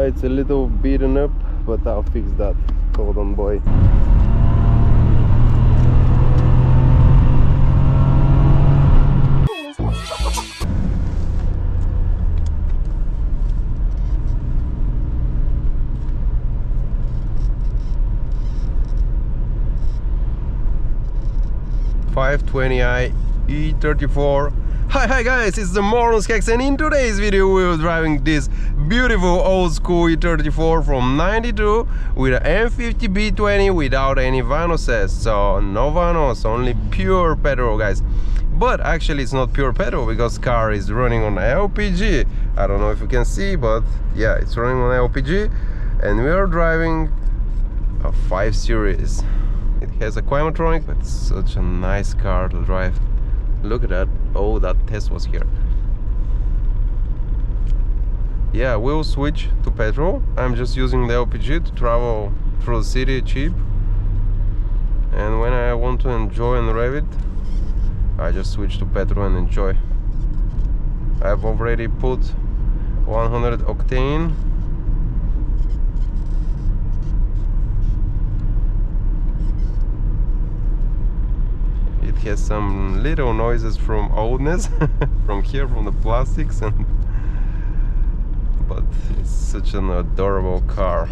it's a little beaten up, but I'll fix that. Hold on, boy. .520i E34. Hi guys, it's the Morons Hacks, and in today's video we are driving this beautiful old school E34 from 92 with an M50B20 without any vanoses. So no vanos, only pure petrol, guys. But actually it's not pure petrol because car is running on LPG. I don't know if you can see, but yeah, it's running on LPG, and we are driving a 5 Series. It has a Climatronic, but it's such a nice car to drive. Look at that. Oh, that test was here. Yeah, we'll switch to petrol. I'm just using the LPG to travel through the city cheap, and when I want to enjoy and rev it, I just switch to petrol and enjoy. I've already put 100 octane. Has some little noises from oldness from here, from the plastics, and but it's such an adorable car.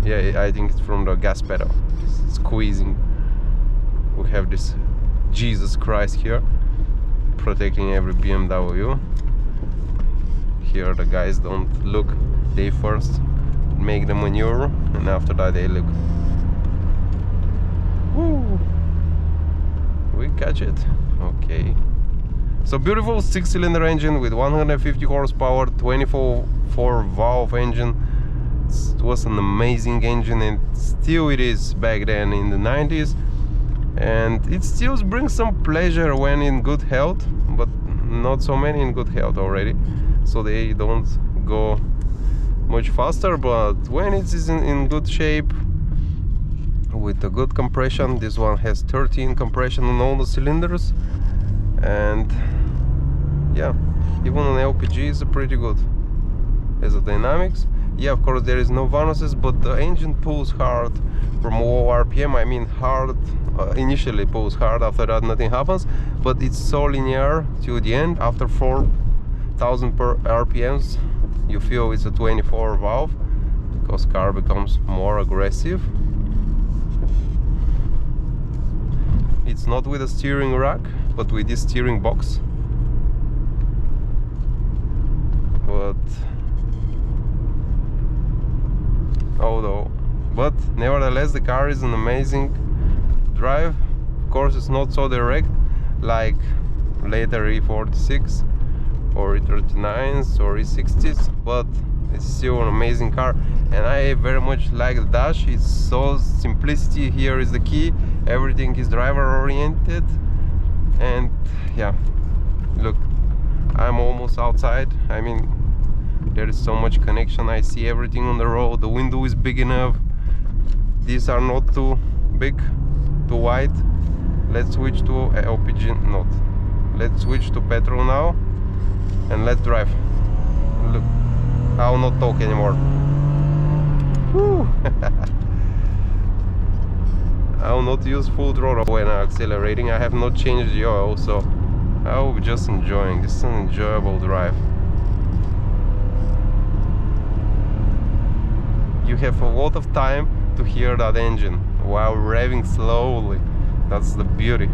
Yeah, I think it's from the gas pedal. It's squeezing. We have this Jesus Christ here protecting every BMW. Here the guys don't look, they first make the maneuver and after that they look. Woo! We catch it. Okay. So beautiful 6-cylinder engine with 150 horsepower, 24 valve engine. It was an amazing engine, and still it is back then in the 90s. And it still brings some pleasure when in good health, but not so many in good health already. So they don't go much faster, but when it is in good shape, with a good compression. This one has 13 compression on all the cylinders, and yeah, even on LPG is pretty good. As a dynamics, yeah, of course there is no vanuses, but the engine pulls hard from low RPM. I mean hard, initially pulls hard, after that nothing happens, but it's so linear to the end. After 4,000 per RPMs you feel it's a 24 valve because car becomes more aggressive. It's not with a steering rack, but with this steering box. But nevertheless, the car is an amazing drive. Of course, it's not so direct like later E46 or E39s or E60s, but it's still an amazing car, and I very much like the dash. It's so simplicity here is the key. Everything is driver oriented, and yeah, look, I'm almost outside. I mean, there is so much connection. I see everything on the road. The window is big enough. These are not too big, too wide. Let's switch to LPG. Not. Let's switch to petrol now, and let's drive. Look, I will not talk anymore. Woo! I will not use full throttle when accelerating. I have not changed the oil, so I will be just enjoying. This is an enjoyable drive. You have a lot of time to hear that engine while revving slowly. That's the beauty.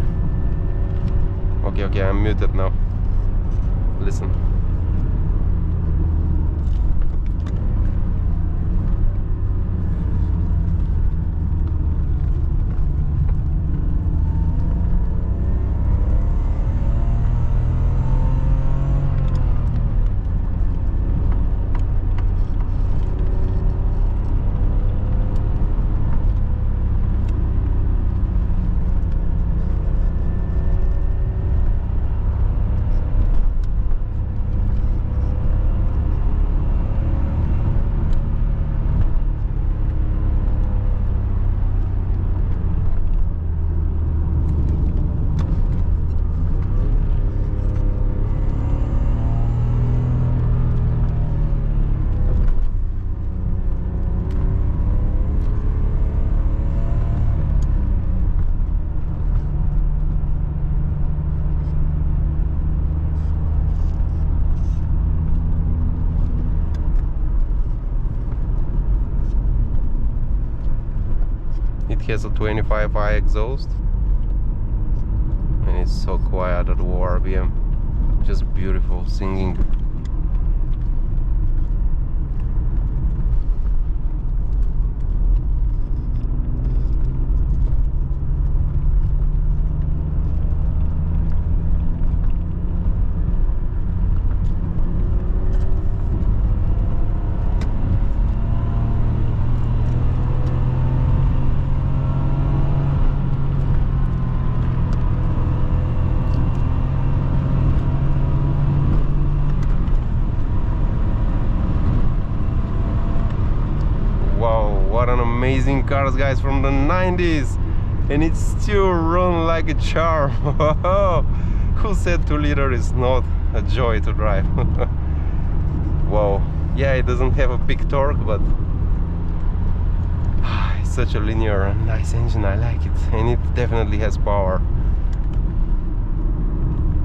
Okay, I'm muted now. Listen. has a 25i exhaust, and it's so quiet at low RPM, just beautiful singing. What an amazing cars, guys, from the 90s, and it still runs like a charm. Who said 2-liter is not a joy to drive? Wow, yeah, it doesn't have a big torque, but it's such a linear and nice engine. I like it, and it definitely has power.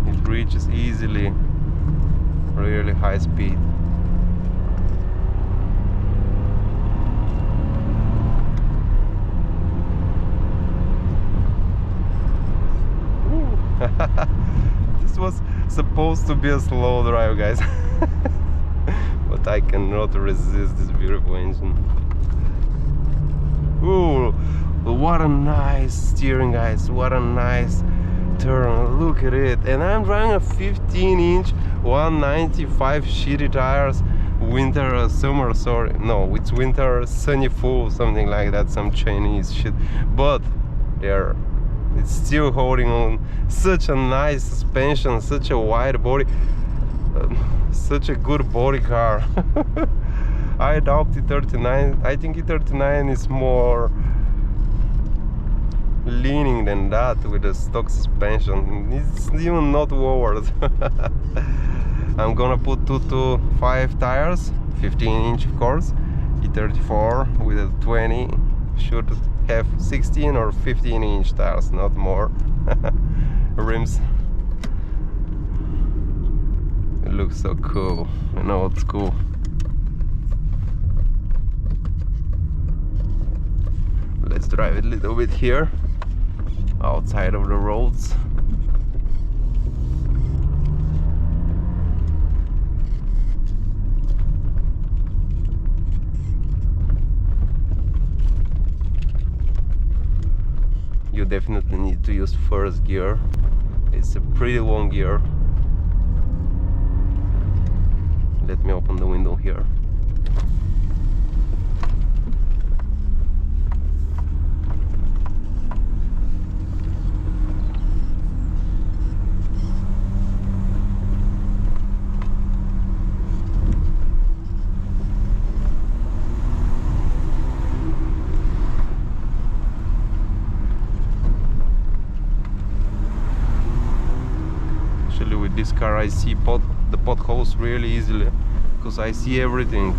It reaches easily really high speed. This was supposed to be a slow drive, guys. But I cannot resist this beautiful engine. Ooh, what a nice steering, guys. What a nice turn. Look at it. And I'm driving a 15-inch 195 shitty tires. Winter, summer, sorry. No, it's winter, sunny full, something like that. Some Chinese shit. But they're... it's still holding on. Such a nice suspension, such a wide body, such a good body car. I doubt E39. I think E39 is more leaning than that with the stock suspension. It's even not lowered. I'm gonna put 225 tires, 15-inch of course. E34 with a 20 should have 16 or 15-inch tires, not more. Rims. It looks so cool and old school. Let's drive it a little bit here, outside of the roads. You definitely need to use first gear. It's a pretty long gear. Let me open the window here. With this car I see the potholes really easily, because I see everything.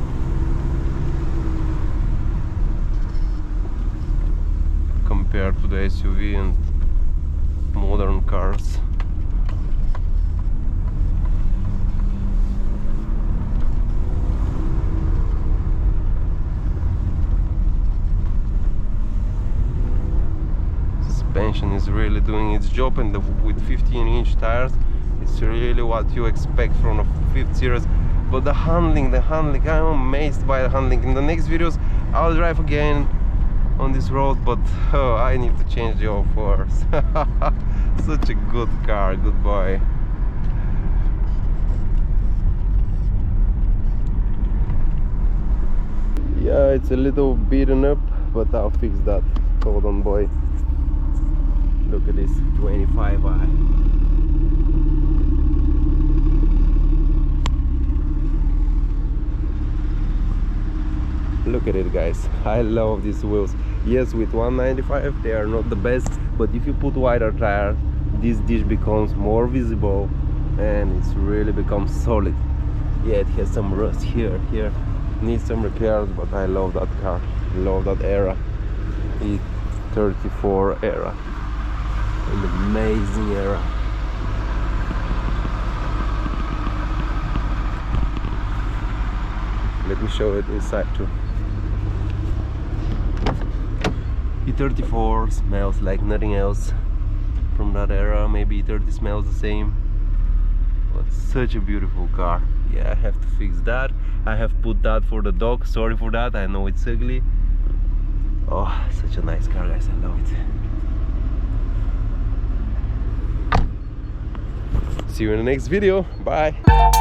Compared to the SUV and modern cars. Suspension is really doing its job, and with 15-inch tires it's really what you expect from a 5th series. But the handling, I'm amazed by the handling. In the next videos I'll drive again on this road, but I need to change the oil first. Such a good car, good boy. Yeah, it's a little beaten up, but I'll fix that. Hold on, boy. Look at this 25i. Look at it, guys. I love these wheels. Yes, with 195 they are not the best, but if you put wider tires, this dish becomes more visible and it's really becomes solid. Yeah, it has some rust here, needs some repairs, but I love that car. Love that era, E34 era, an amazing era. Let me show it inside too. E34 smells like nothing else from that era. Maybe E30 smells the same, but such a beautiful car. Yeah, I have to fix that. I have put that for the dog. Sorry for that, I know it's ugly. Oh, such a nice car, guys. I love it. See you in the next video. Bye.